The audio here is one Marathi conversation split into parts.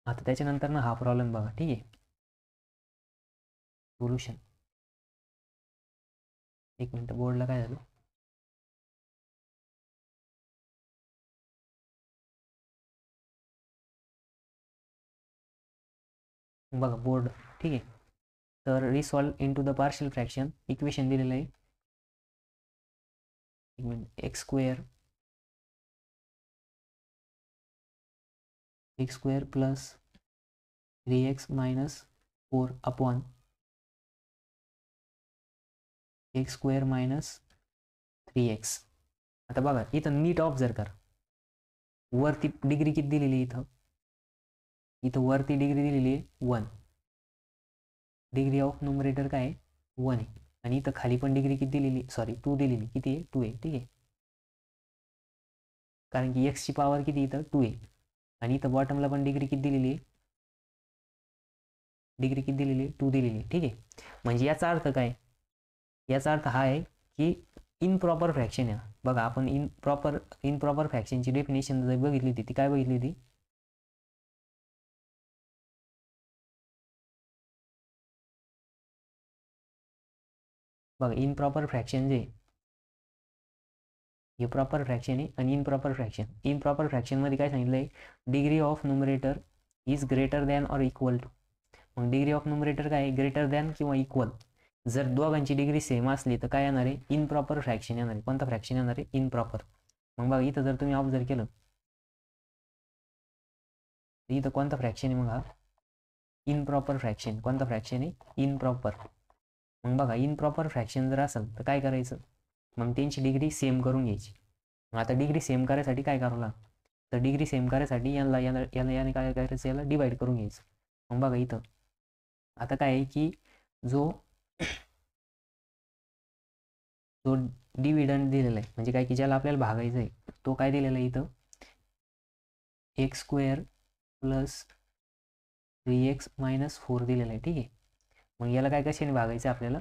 आता त्याच्यानंतर ना हा प्रॉब्लेम बघा, ठीक आहे. सोल्युशन. एक मिनिट, बोर्डला काय झालं. बघा बोर्ड, ठीक आहे. तर resolve into the partial fraction equation दिलेलं आहे. एक minute, x square plus 3x minus 4 upon x square minus 3x. आता बघा इथं नीट ऑब्झर्व कर, वरती डिग्री किती दिलेली आहे इथं. इथं वरती डिग्री दिलेली आहे 1. डिग्री ऑफ न्यूमरेटर काय आहे 1 आहे. आणि इथं खाली पण डिग्री किती दिलेली, सॉरी 2 दिलेली, किती आहे 2 आहे, ठीक आहे. कारण की एक्सची पॉवर किती इथं 2 आहे. आणि इथं बॉटमला पण डिग्री किती दिलेली आहे, डिग्री किती दिलेली आहे 2 दिलेली आहे, ठीक आहे. म्हणजे याचा अर्थ काय, याचा अर्थ हा आहे की इनप्रॉपर फ्रॅक्शन आहे. बघा आपण इनप्रॉपर फ्रॅक्शनची डेफिनेशन जर बघितली होती, ती काय बघितली होती. बघा इनप्रॉपर फ्रॅक्शन जे, हे प्रॉपर फ्रॅक्शन आहे आणि इनप्रॉपर फ्रॅक्शन. इनप्रॉपर फ्रॅक्शनमध्ये काय सांगितलं आहे, degree of numerator is greater than और इक्वल टू. मग डिग्री ऑफ न्यूमरेटर काय आहे, ग्रेटर दॅन किंवा इक्वल. जर दोघांची डिग्री सेम असली तर काय येणार आहे, इनप्रॉपर फ्रॅक्शन येणार आहे. कोणतं फ्रॅक्शन येणार आहे, इनप्रॉपर. मग बघा इथं जर तुम्ही ऑब्झर्व केलं, इथं कोणतं फ्रॅक्शन आहे, मग हा इनप्रॉपर फ्रॅक्शन. कोणतं फ्रॅक्शन आहे, इनप्रॉपर. मग बघा इनप्रॉपर फ्रॅक्शन जर असेल तर काय करायचं, मग त्यांची डिग्री सेम करून घ्यायची. मग आता डिग्री सेम करायसाठी काय करावं लागतं, तर डिग्री सेम करायसाठी याला याला याला याने काय करायचं, याला डिवाइड करून घ्यायचं. मग बघा इथं आता काय आहे की जो जो डिव्हिडंड दिलेला आहे, म्हणजे काय की ज्याला आपल्याला भागायचं आहे, तो काय दिलेला आहे इथं, x square plus 3x minus 4 दिलेला आहे, ठीक आहे. मग याला काय कशाने भागायचं आहे आपल्याला,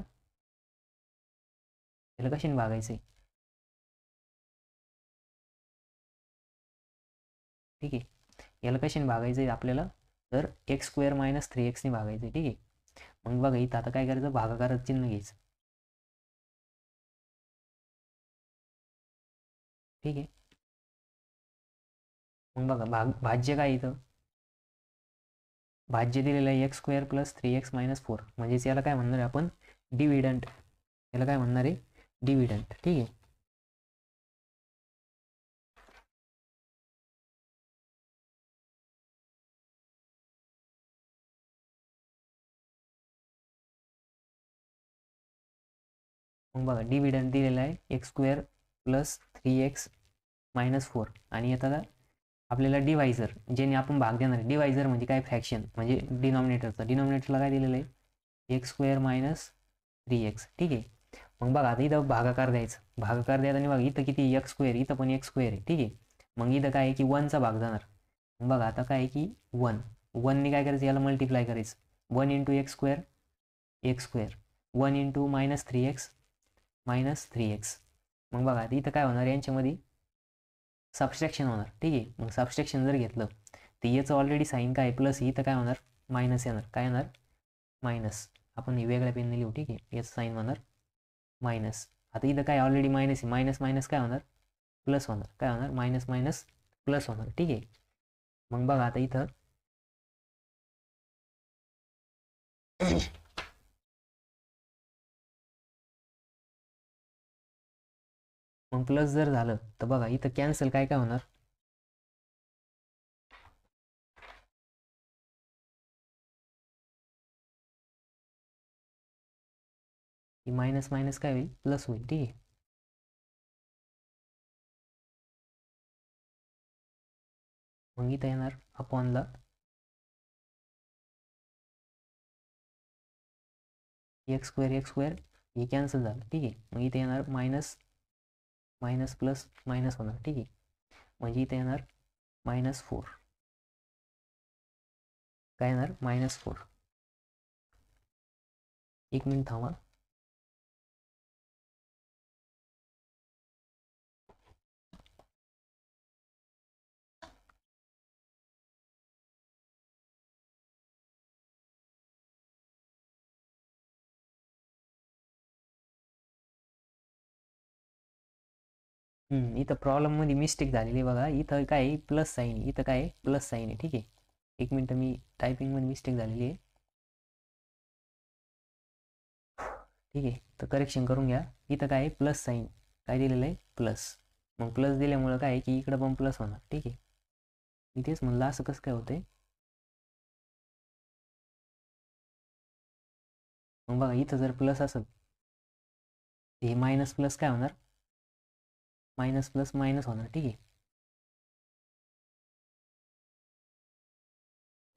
याला कशाने भागायचं आहे, ठीक आहे. याला कशाने भागायचं आहे आपल्याला, तर एक्स स्क्वेअर मायनस 3x भागायचं आहे, ठीक आहे. मग बघा इथं आता काय करायचं, भागाकारात चिन्ह घ्यायचं, ठीक आहे. मग बघा भाज्य काय इथं, भाज्य दिलेलं आहे x square plus 3x minus 4. म्हणजेच याला काय म्हणणार आहे आपण, डिव्हिडंट. याला काय म्हणणार आहे, डिव्हिडंट, ठीक आहे. मग बघा डिव्हिडंट दिलेला आहे x square plus 3x minus 4. आणि आता आपल्याला डिवायझर, ज्याने आपण भाग देणार आहे, डिवायझर म्हणजे काय, फ्रॅक्शन म्हणजे डिनॉमिनेटरला काय दिलेलं आहे, एक्स स्क्वेअर मायनस 3x, ठीक आहे. मग बघा आता इथं भागाकार द्यायचा, भागाकार द्यायचा आणि बघा इथं किती एक्स स्क्वेअर, इथं पण एक्स स्क्वेअर आहे, ठीक आहे. मग इथं काय आहे की 1चा भाग जाणार. मग बघा आता काय आहे की 1ने काय करायचं, याला मल्टिप्लाय करायचं, 1 into x square, x square, 1 into minus 3x. मग बघा इथं काय होणार, यांच्यामध्ये सबस्ट्रॅक्शन होणार, ठीक आहे. मग सबस्ट्रॅक्शन जर घेतलं तर याचं ऑलरेडी साईन काय प्लस, इथं काय होणार मायनस येणार, काय येणार मायनस. आपण हे वेगळ्या पेनने लिहू, ठीक आहे. याचं साईन होणार मायनस. आता इथं काय ऑलरेडी मायनस आहे, मायनस मायनस काय होणार प्लस होणार, काय होणार मायनस मायनस प्लस होणार, ठीक आहे. मग बघा आता इथं मग प्लस जर झालं तर बघा इथं कॅन्सल काय काय होणार, की मायनस मायनस काय होईल, प्लस होईल, ठीक आहे. मग इथं येणार अपॉनला एक्स स्क्वेअर हे कॅन्सल झालं, ठीक आहे. मग इथे येणार मायनस मायनस प्लस मायनस होणार, ठीक आहे. म्हणजे इथे येणार -4. काय येणार -4. एक मिनिट थांबा. इथं प्रॉब्लेममध्ये मिस्टेक झालेली आहे बघा. इथं काय आहे प्लस साईन आहे, इथं काय आहे प्लस साईन आहे. ठीक आहे, एक मिनटं, मी टायपिंगमध्ये मिस्टेक झालेली आहे. ठीक आहे, तर करेक्शन करून घ्या. इथं काय आहे प्लस साईन, काय दिलेलं आहे प्लस. मग प्लस दिल्यामुळं काय आहे की इकडं पण प्लस होणार. ठीक आहे, इथेच म्हणलं असं कसं काय होतंय. मग बघा इथं जर प्लस असेल हे मायनस प्लस काय होणार, मायनस प्लस मायनस होणार. ठीक आहे,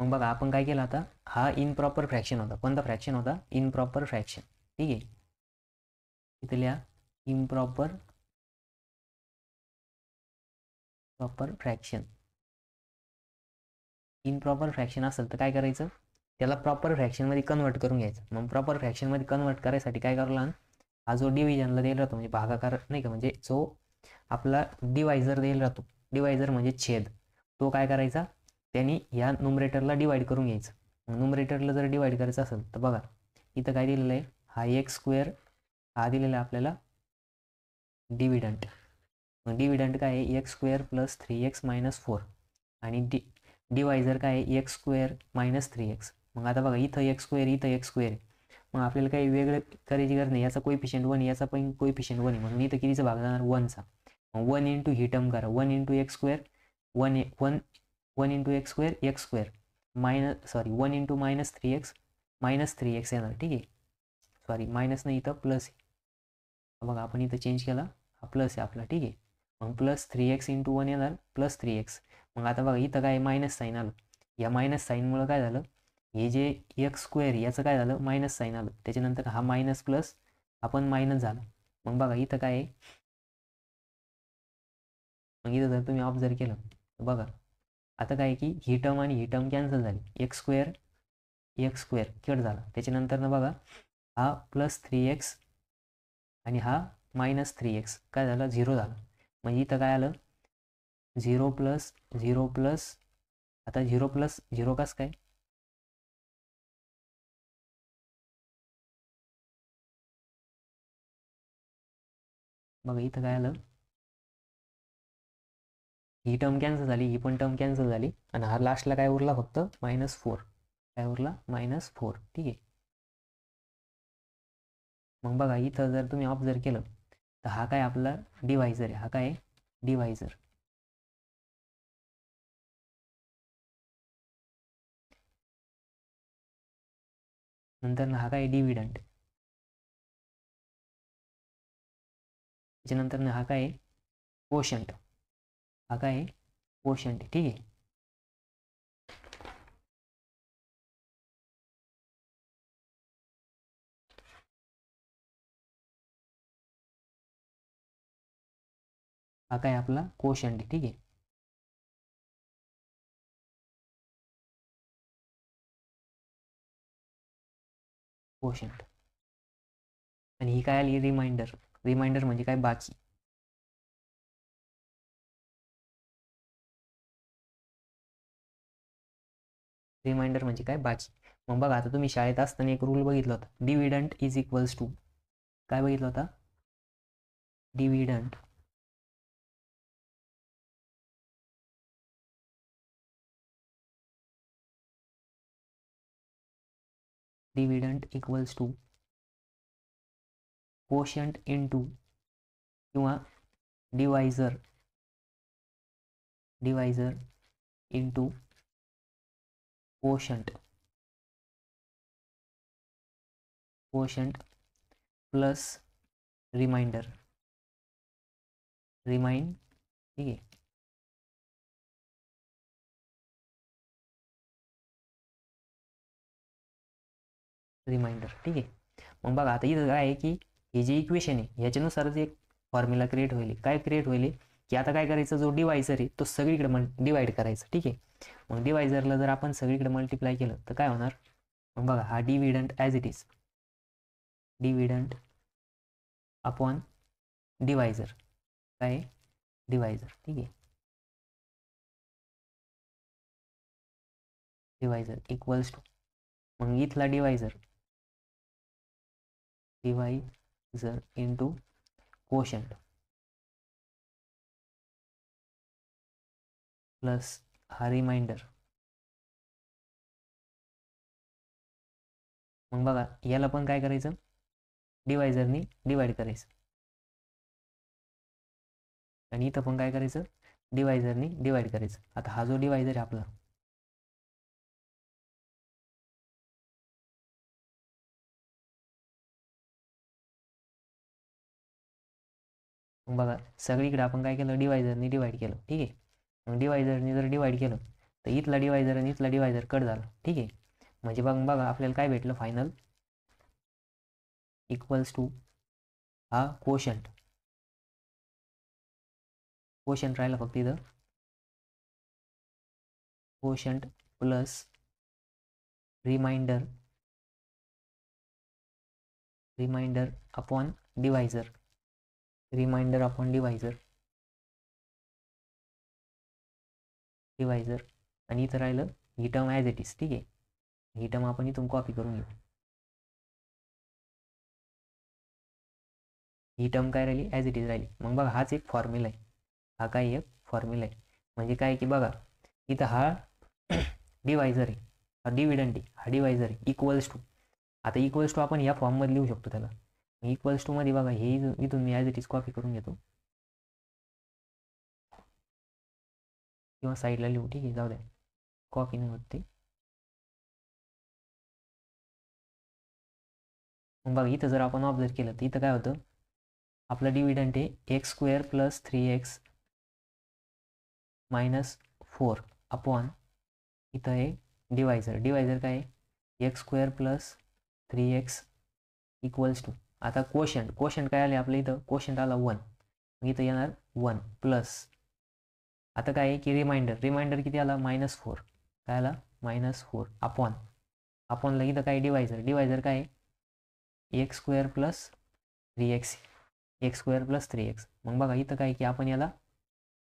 मग बघा आपण काय केलं आता, हा इनप्रॉपर फ्रॅक्शन होता. कोणता फ्रॅक्शन होता, इनप्रॉपर फ्रॅक्शन. ठीक आहे, इथं लिहा इम्प्रॉपर फ्रॅक्शन. इनप्रॉपर फ्रॅक्शन असेल तर काय करायचं, त्याला प्रॉपर फ्रॅक्शनमध्ये कन्वर्ट करून घ्यायचं. मग प्रॉपर फ्रॅक्शनमध्ये कन्वर्ट करायसाठी काय करावं लागेल, हा जो डिव्हिजनला दिला राहतो म्हणजे भागाकार नाही का, म्हणजे जो आपला डिवायझर दिला राहतो, डिवायझर म्हणजे छेद, तो काय करायचा, त्यांनी ह्या नुमरेटरला डिवाइड करून घ्यायचं. मग नुमरेटरला जर डिवाइड करायचं असेल तर बघा इथं काय दिलेलं आहे, हा एक्स स्क्वेअर, हा दिलेला आहे आपल्याला डिव्हिडंट. मग डिव्हिडंट काय आहे x square plus 3x minus 4, आणि डिवायझर काय आहे एक्स स्क्वेअर मायनस 3x. मग आता बघा इथं एक्स स्क्वेअर, इथं एक्स स्क्वेअर आहे. मग आपल्याला काही वेगळं करायची गरज नाही, याचा कोइफिशियंट 1 याचा पण कोइफिशियंट 1 आहे. म्हणून इथं कितीचा भाग जाणार 1चा. मग 1 इंटू ही टर्म करा, 1 into x square, 1 into x square x square minus, sorry 1 into minus 3x minus 3x येणार. ठीक आहे, सॉरी मायनस नाही, इथं प्लस आहे. बघा आपण इथं चेंज केला, हा प्लस आहे आपला. ठीक आहे, मग प्लस 3x इंटू 1 येणार प्लस 3x. मग आता बघा इथं काय मायनस साईन आलं, या मायनस साईनमुळं काय झालं, हे जे एक्स स्क्वेअर याचं काय झालं मायनस साईन आलं, त्याच्यानंतर हा मायनस प्लस आपण मायनस झालं. मग बघा इथं काय आहे, मग इथं जर तुम्ही ऑब्झर्व केलं तर बघा आता काय की ही टर्म आणि ही टर्म कॅन्सल झाली, एक्स स्क्वेअर कट झाला. त्याच्यानंतर ना बघा हा प्लस 3x आणि हा मायनस 3x काय झालं, 0 झालं. म्हणजे इथं काय आलं, 0 प्लस 0 प्लस, आता 0 प्लस 0 कसं काय, बघा इथं काय आलं, ही टर्म कॅन्सल झाली, ही पण टर्म कॅन्सल झाली, आणि हा लास्टला काय उरला फक्त -4. काय उरला -4. ठीक आहे, मग बघा इथं जर तुम्ही ऑब्झर्व केलं तर हा काय आपला डिवायझर आहे, हा काय डिवायझर. नंतर हा काय डिव्हिडंट, त्याच्यानंतर हा काय कोशंट, हा काय कोशंट. ठीक आहे, हा काय आपला कोशंट. ठीक आहे, कोशंट. आणि ही काय आली रिमाइंडर, रिमाइंडर म्हणजे काय बाकी. रिमाइंडर म्हणजे काय बाकी. मग बघा आता तुम्ही शाळेत असताना एक रूल बघितला होता, डिव्हिडंट इज इक्वल्स टू, काय बघितलं होता, dividend dividend equals to quotient into किंवा divisor, divisor into quotient, quotient plus reminder, remind. ठीक आहे, रिमाइंडर. ठीक आहे, मग बघा आता इथं काय आहे की हे जे इक्वेशन आहे ह्याच्यानुसारच एक फॉर्म्युला क्रिएट होईल. काय क्रिएट होईल की आता काय करायचं, जो डिवायझर आहे तो सगळीकडे डिवाइड करायचा. ठीक आहे, मग डिवायझरला जर आपण सगळीकडे मल्टिप्लाय केलं तर काय होणार, मग बघा हा dividend as it is, dividend upon divisor, काय डिवायझर. ठीक आहे, डिवायझर इक्वल्स टू, मग इथला divisor, divisor into quotient, plus हा रिमाइंडर. मग बघा याला पण काय करायचं, डिवायझरनी डिवाइड करायचं, आणि इथं पण काय करायचं, डिवायझरनी डिवाइड करायचं. आता हा जो डिवायझर आहे आपला, मग बघा सगळीकडे आपण काय केलं, डिवायझरनी डिवाइड केलं. ठीक आहे. मग डिवायझरनी जर डिवाइड केलं तर इथला डिवायझर आणि इथला डिवायझर कट झाला. ठीक आहे. म्हणजे बघा आपल्याला काय भेटलं फायनल, इक्वल्स टू हा कोशंट राहिला फक्त इथं, quotient plus remainder upon divisor, divisor आणि इथं राहिलं ही टर्म ॲज इट इज. ठीक आहे. ही टर्म आपण इथून कॉपी करून घेऊ. ही टर्म काय राहिली, ॲज इट इज राहिली. मग बघा हाच एक फॉर्म्युला आहे, हा काय एक फॉर्म्युला आहे. म्हणजे काय की बघा इथं हा डिवायझर आहे, हा डिव्हिडंड आहे, हा डिवायझर आहे, इक्वल्स टू. आता इक्वल्स टू आपण या फॉर्ममध्ये लिहू शकतो त्याला. इक्वल्स टू मध्ये बघा हे इथून मी ॲज इट इज कॉपी करून घेतो किंवा साईडला लिहू. ठीक आहे, जाऊ द्या, कॉपी नाही होत ते. मग बघा इथं जर आपण ऑब्झर्व केलं तर इथं काय होतं, आपलं डिव्हिडंड आहे x square plus 3x minus 4 upon, इथं आहे डिवायझर काय आहे, x square plus 3x equals to. आता कोशंट काय आले आपल्या इथं, कोशंट आला 1, मग इथं येणार 1 प्लस, आता काय आहे की रिमाइंडर किती आला, -4. काय आला, -4 अपॉनला इथं काय डिवायझर काय आहे, एक्स स्क्वेअर प्लस 3x. मग बघा इथं काय की आपण याला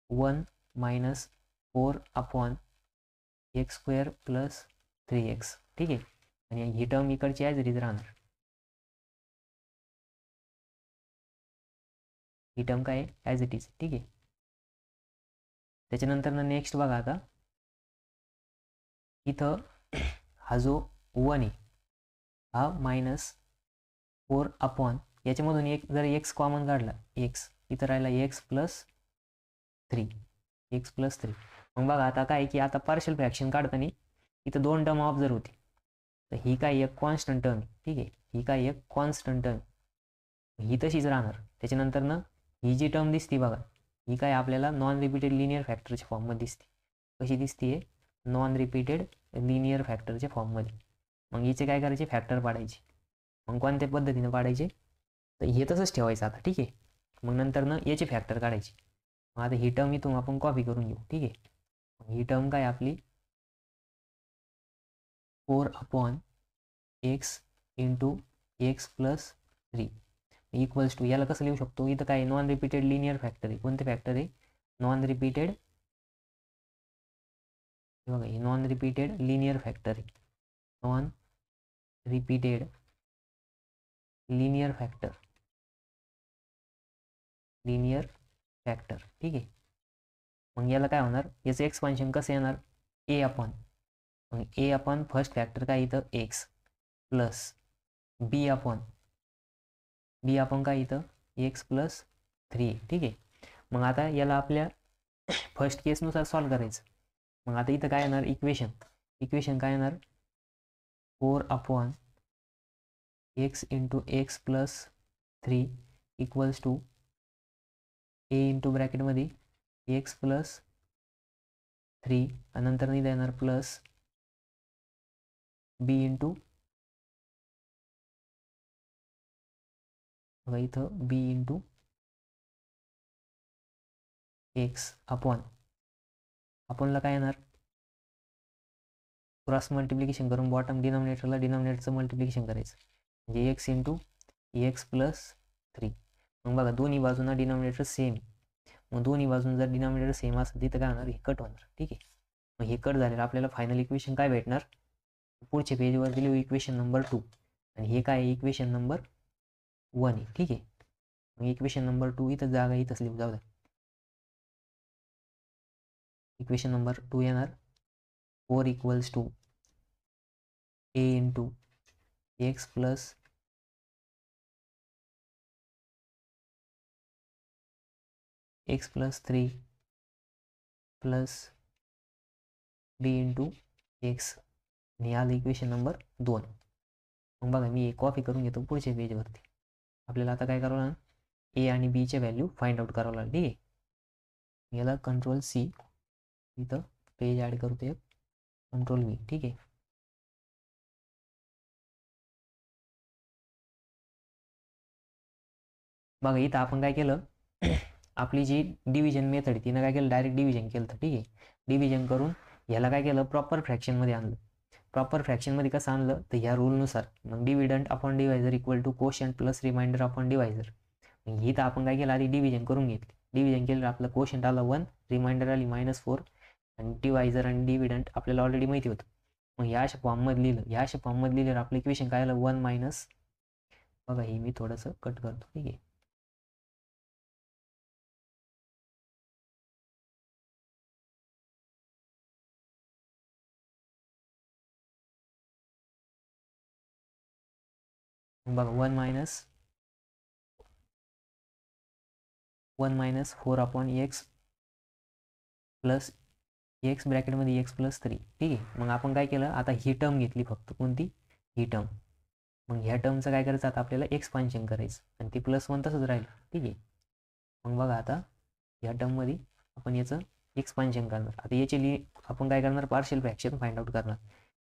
1 -4 upon x square plus 3x. ठीक आहे. आणि ही टर्म इकडची ॲज इट इज राहणार. ही टर्म काय आहे, ॲज इट इज. ठीक आहे. त्याच्यानंतर नेक्स्ट बघा आता इथं हा जो 1 आहे हा -4 अपॉन, याच्यामधून एक जर एक्स कॉमन काढला, एक्स इथं राहिला एक्स प्लस 3. मग बघा आता काय की आता पार्शियल फ्रॅक्शन काढताना इथं 2 टर्म ऑब्झर्व होती. तर ही काय एक कॉन्स्टंट टर्म. ठीक आहे, ही काय एक कॉन्स्टंट टर्म, ही तशीच राहणार. त्याच्यानंतर ना ही जी टर्म दिसती बघा, ही काय आपल्याला नॉन रिपीटेड लिनियर फॅक्टरच्या फॉर्ममध्ये दिसते. कशी दिसते, नॉन रिपीटेड लिनियर फॅक्टरच्या फॉर्ममध्ये. मग हिचे काय करायचे, फॅक्टर पाडायचे. मग कोणत्या पद्धतीने पाडायचे, तर हे तसंच ठेवायचं आता. ठीक आहे. मग नंतर ना याचे फॅक्टर काढायचे. मग आता ही टर्म इथून आपण कॉपी करून घेऊ. ठीक आहे. ही टर्म काय आपली 4 upon x into x plus 3 equals to, याला कसं लिहू शकतो, इथं काय नॉन रिपीटेड लिनियर फॅक्टर आहे. कोणते फॅक्टर आहे, नॉन रिपीटेड, बघा हे नॉन रिपीटेड लिनियर फॅक्टर आहे, नॉन रिपीटेड लिनियर फॅक्टर. ठीक आहे. मग याला काय होणार, याचं एक्सपान्शन कसं येणार, ए अपॉन, मग ए अपॉन फर्स्ट फॅक्टर काय इथं एक्स प्लस बी अपॉन काय इथं एक्स प्लस 3. ठीक आहे. मग आता याला आपल्या फर्स्ट केसनुसार सॉल्व्ह करायचं. मग आता इथं काय येणार, इक्वेशन काय येणार, 4 upon x into x plus 3 equals to a into ब्रॅकेटमध्ये एक्स प्लस 3 आणि नंतर इथं येणार प्लस बी इंटू, बघा इथं बी इंटू एक्स अपॉनला काय येणार, क्रॉस मल्टिप्लिकेशन करून बॉटम डिनॉमिनेटरचं मल्टिप्लिकेशन करायचं, म्हणजे एक्स इंटू एक्स प्लस 3. मग बघा दोन्ही बाजूंना डिनॉमिनेटर सेम, मग दोन्ही बाजून जर डिनॉमिनेटर सेम असेल तिथं काय होणार, हे कट होणार. ठीक आहे. मग हे कट झालेलं आपल्याला फायनल इक्वेशन काय भेटणार, पुढच्या पेजवर दिली इक्वेशन नंबर 2, आणि हे काय इक्वेशन नंबर 1 आहे. ठीक आहे. मग इक्वेशन नंबर 2 इथं जागा इथंच लिहू, जाऊ द्या. इक्वेशन नंबर 2 येणार 4 equals to a into x plus x plus 3 plus b into x आणि आलं इक्वेशन नंबर 2. मग बघा मी कॉपी करून घेतो पुढच्या पेजवरती. आपल्याला आता काय करावं लागणार, ए आणि बीचे व्हॅल्यू फाइंड आउट करावं लागेल. ठीक आहे, याला कंट्रोल सी, इथं पेज ॲड करतो एक, कंट्रोल व्ही. ठीक आहे, बघा इथं आपण काय केलं आपली जी डिव्हिजन मेथड तिनं काय केलं, डायरेक्ट डिव्हिजन केलं. ठीक आहे, डिव्हिजन करून याला काय केलं, प्रॉपर फ्रॅक्शनमध्ये आणलं. प्रॉपर फ्रॅक्शनमध्ये कसं आणलं तर ह्या रूलनुसार मग dividend upon divisor equal to quotient plus remainder upon divisor. मग इथं आपण काय केलं, आधी डिव्हिजन करून घेतली. डिव्हिजन केलं आपलं कोशंट आलं 1, रिमाइंडर आली -4 आणि डिवायझर आणि डिव्हिडंट आपल्याला ऑलरेडी माहिती होतं. मग ह्या अशा फॉर्ममध्ये लिहिलं, ह्या अशा फॉर्ममध्ये लिहिल्यावर आपलं इक्वेशन काय आलं 1 मायनस, बघा ही मी थोडंसं कट करतो. ठीक आहे, बघा 1 minus 4 upon x plus x ब्रॅकेटमध्ये एक्स प्लस 3. ठीक आहे, मग आपण काय केलं, आता ही टर्म घेतली फक्त, कोणती, ही टर्म. मग ह्या टर्मचं काय करायचं, आता आपल्याला एक्सपान्शन करायचं आणि ते +1 तसंच राहिलं. ठीक आहे, मग बघा आता ह्या टर्ममध्ये आपण याचं एक्सपान्शन करणार. आता याचे आपण काय करणार, पार्शियल फ्रॅक्शन फाइंड आउट करणार.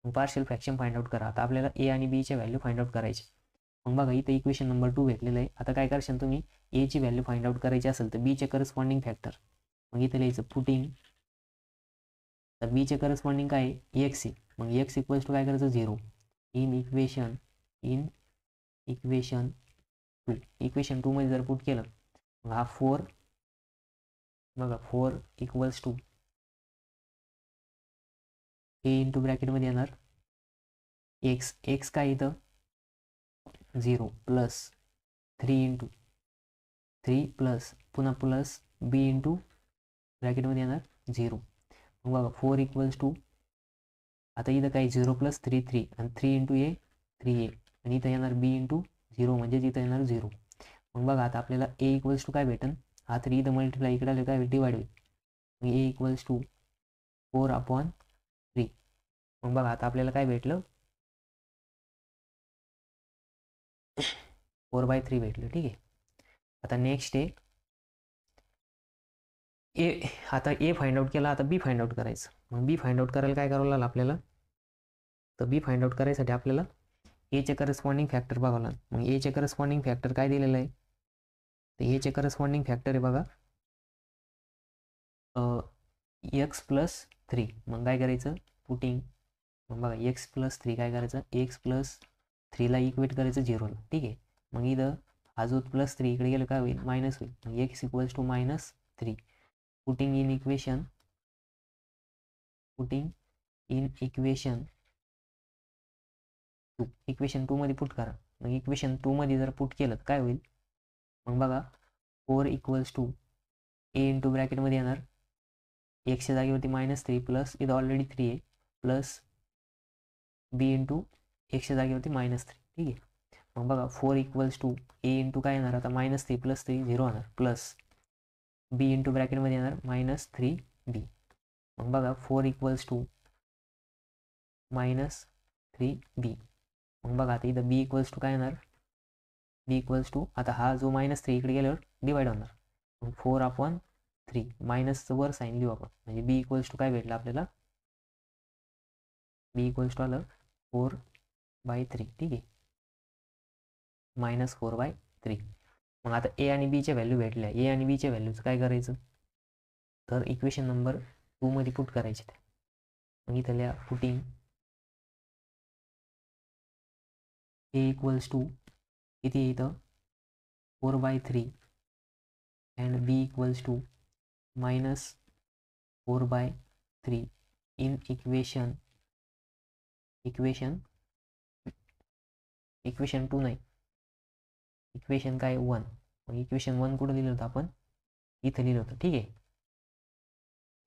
मग पार्शियल फ्रॅक्शन फाइंड आउट करा. आता आपल्याला ए आणि बीच्या व्हॅल्यू फाइंड आउट करायचे. मग बघा इथं इक्वेशन नंबर 2 भेटलेलं आहे. आता काय करशाल तुम्ही, एची व्हॅल्यू फाइंड आउट करायची असेल तर बीचे करस्पॉन्डिंग फॅक्टर, मग इथं लिहायचं पुटिंग, तर बीचे करस्पॉन्डिंग काय आहे, एक्स आहे. मग एक्स इक्वल्स टू काय करायचं 0 इन इक्वेशन 2. इक्वेशन 2 मध्ये जर पुट केलं मग हा 4, बघा 4 इक्वल्स टू ए इंटू ब्रॅकेटमध्ये येणार एक्स, एक्स काय इथं 0 प्लस 3 इंटू 3 प्लस पुन्हा प्लस बी इंटू ब्रॅकेटमध्ये येणार 0. मग बघा 4 इक्वल्स टू, आता इथं काय 0 प्लस 3 3 आणि 3 इंटू ए 3a आणि इथं येणार बी इंटू 0 म्हणजे इथं येणार 0. मग बघा आता आपल्याला ए इक्वल्स टू काय भेटेल, हा 3 इथं मल्टिप्लाय इकडे आले काय डिवाइड होईल. मग ए इक्वल्स टू 4 अपॉन 3. मग बघा आता आपल्याला काय भेटलं, 4/3 भेटलं. ठीक आहे, आता नेक्स्ट आहे ए. आता ए फाइंड आउट केला, आता बी फाइंड आउट करायचं. मग बी फाइंड आउट करायला काय करावं लागलं आपल्याला, तर बी फाइंड आउट करायसाठी आपल्याला एचे करस्पॉन्डिंग फॅक्टर बघावं लागेल. मग एचे करस्पॉन्डिंग फॅक्टर काय दिलेलं आहे, तर एचे करस्पॉन्डिंग फॅक्टर आहे बघा एक्स प्लस 3. मग काय करायचं, पुटिंग, मग बघा एक्स प्लस 3 काय करायचं, एक्स प्लस 3ला इक्वेट करायचं 0ला. ठीक आहे, मग इथं अजून +3 इकडे गेलं काय होईल, मायनस होईल. मग x equals to -3. Putting in equation 2, equation 2 मध्ये पुट करा. मग इक्वेशन 2 मध्ये जर पुट केलं काय होईल, मग बघा 4 इक्वल्स टू ए इंटू ब्रॅकेटमध्ये येणार एक्सच्या जागेवरती -3 प्लस इथं ऑलरेडी 3 आहे प्लस बी इंटू एक्सच्या जागेवरती -3. ठीक आहे, मग बघा 4 इक्वल्स टू ए इंटू काय येणार, आता -3 प्लस 3 0 होणार प्लस बी इंटू ब्रॅकेटमध्ये येणार -3b. मग बघा 4 इक्वल्स टू -3b. मग बघा आता इथं बी इक्वल्स टू काय येणार, बी इक्वल्स टू, आता हा जो -3 इकडे गेल्यावर डिवाइड होणार. मग 4 अपॉन 3 मायनसचं वर साईन लिहू आपण, म्हणजे बी इक्वल्स टू काय भेटलं आपल्याला, बी इक्वल्स टू आलं 4/3. ठीक आहे, -4/3. मग आता ए आणि बीच्या व्हॅल्यू भेटल्या, ए आणि बीच्या व्हॅल्यूचं काय करायचं, तर इक्वेशन नंबर 2 मध्ये पुट करायचे. मग इथं लिहा पुटिंग ए इक्वल्स टू किती इथं 4/3 and b equals to -4/3 in equation 2 नाही, इक्वेशन काय 1. मग इक्वेशन 1 कुठं लिहिलं होतं आपण, इथं लिहिलं होतं. ठीक आहे,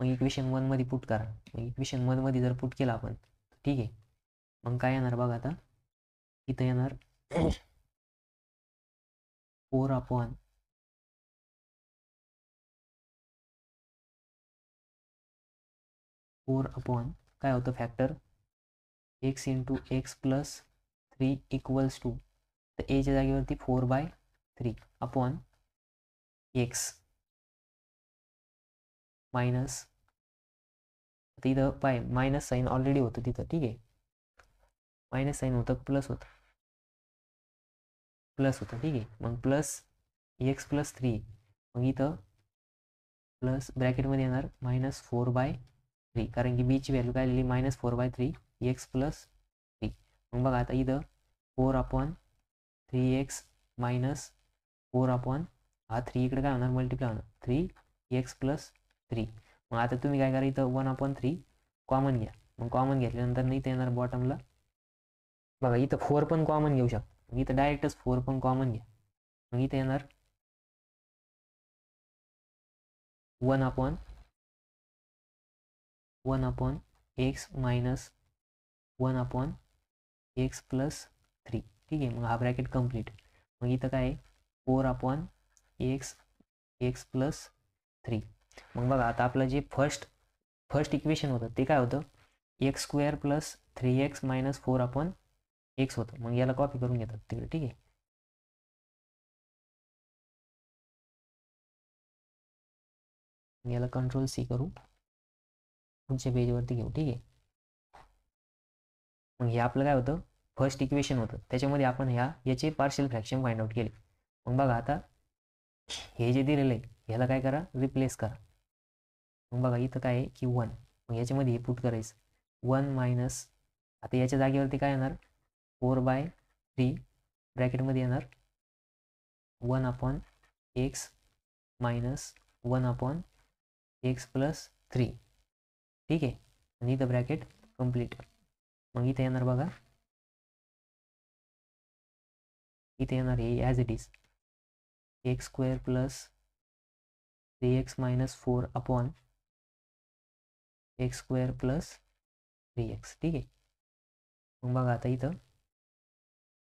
मग इक्वेशन 1 मध्ये पुट करा. मग इक्वेशन 1 मध्ये जर पुट केलं आपण, ठीक आहे, मग काय येणार बघा आता, इथं येणार 4 अपॉन काय होतं factor x into x plus 3 equals to, तर एच्या जागेवरती 4/3 अपॉन एक्स मायनस, तिथं पाय मायनस साईन ऑलरेडी होतं तिथं, ठीक आहे, मायनस साईन होतं प्लस होतं ठीक आहे. मग प्लस एक्स प्लस 3, मग इथं प्लस ब्रॅकेटमध्ये येणार -4/3, कारण की बीची व्हॅल्यू काय आलेली -4/3 एक्स प्लस 3. मग बघा आता इथं 4/3x मायनस 4 हा 3 इकडे काय होणार मल्टिप्लाय होणार 3x प्लस 3. मग आता तुम्ही काय करा, इथं 1/3 कॉमन घ्या. मग कॉमन घेतल्यानंतर नाही येणार बॉटमला बघा, इथं 4 पण कॉमन घेऊ शकतो. इथं डायरेक्टच 4 पण कॉमन घ्या. मग इथं येणार 1/x मायनस 1/x प्लस 3, ठीक आहे. मग हा ब्रॅकेट कम्प्लीट. मग इथं काय आहे 4/x प्लस 3. मग बघा आता आपलं जे फर्स्ट इक्वेशन होतं ते काय होतं, x² plus 3x minus 4/x होतं. मग याला कॉपी करून घेतात तिकडे, ठीक आहे. याला Ctrl+C करू, पुढच्या पेजवरती घेऊ, ठीक आहे. मग हे आपलं काय होतं, फर्स्ट इक्वेशन होतं, त्याच्यामध्ये आपण याचे पार्शियल फ्रॅक्शन फाइंड आउट केले. मग बघा आता हे जे दिलेलं आहे ह्याला काय करा, रिप्लेस करा. मग बघा इथं काय आहे की 1, मग याच्यामध्ये हे पुट करायचं 1 मायनस, आता याच्या जागेवरती काय येणार 4/3 ब्रॅकेटमध्ये येणार 1/x मायनस 1/x प्लस 3, ठीक आहे. आणि इथं ब्रॅकेट कम्प्लीट. मग इथे येणार बघा, इथे येणार हे as it is x² plus 3x minus 4/x² plus 3x, ठीक आहे. मग बघा आता इथं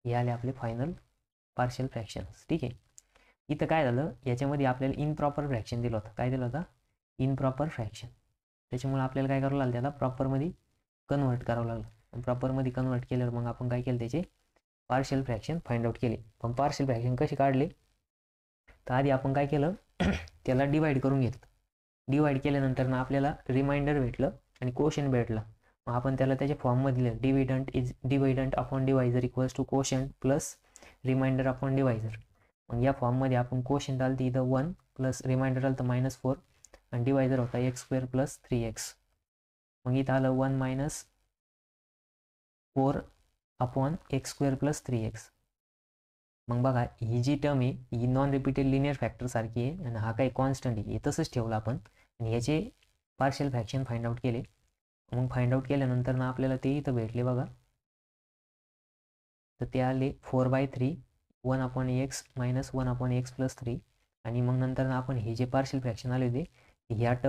हे आले आपले फायनल पार्शियल फ्रॅक्शन्स, ठीक आहे. इथं काय झालं, याच्यामध्ये आपल्याला इनप्रॉपर फ्रॅक्शन दिलं होतं. काय दिलं होतं, इनप्रॉपर फ्रॅक्शन. त्याच्यामुळे आपल्याला काय करावं लागलं, त्याला प्रॉपरमध्ये कन्वर्ट करावं लागलं. प्रॉपरमध्ये कन्वर्ट केल्यावर मग आपण काय केलं, त्याचे पार्शियल फ्रॅक्शन फाइंड आउट केले. पण पार्शियल फ्रॅक्शन कसे काढले, तर आधी आपण काय केलं त्याला डिवाइड करून घेतलं. डिवाइड केल्यानंतर ना आपल्याला रिमाइंडर भेटलं आणि कोशंट भेटलं. मग आपण त्याला त्याच्या फॉर्ममध्ये लिहिलं, dividend upon divisor equals to quotient plus remainder upon divisor. मग या फॉर्ममध्ये आपण कोशंट आलं इथं 1 प्लस रिमाइंडर आलं तर -4 आणि डिवायझर होता x² प्लस 3x. मग इथं आलं 1 मायनस 4/x² प्लस 3x. मग बघा ही जी टर्म आहे ही नॉन रिपीटेड लिनियर फॅक्टर सारखी आहे आणि हा काही कॉन्स्टंट आहे, हे तसंच ठेवलं आपण आणि याचे पार्शियल फ्रॅक्शन फाइंड आउट केले. मग फाइंड आउट केल्यानंतर ना आपल्याला ते इथं भेटले बघा, तर ते आले 4/3 1/x मायनस 1/x प्लस 3. आणि मग नंतर आपण हे जे पार्शियल फ्रॅक्शन आले होते ह्या टर्म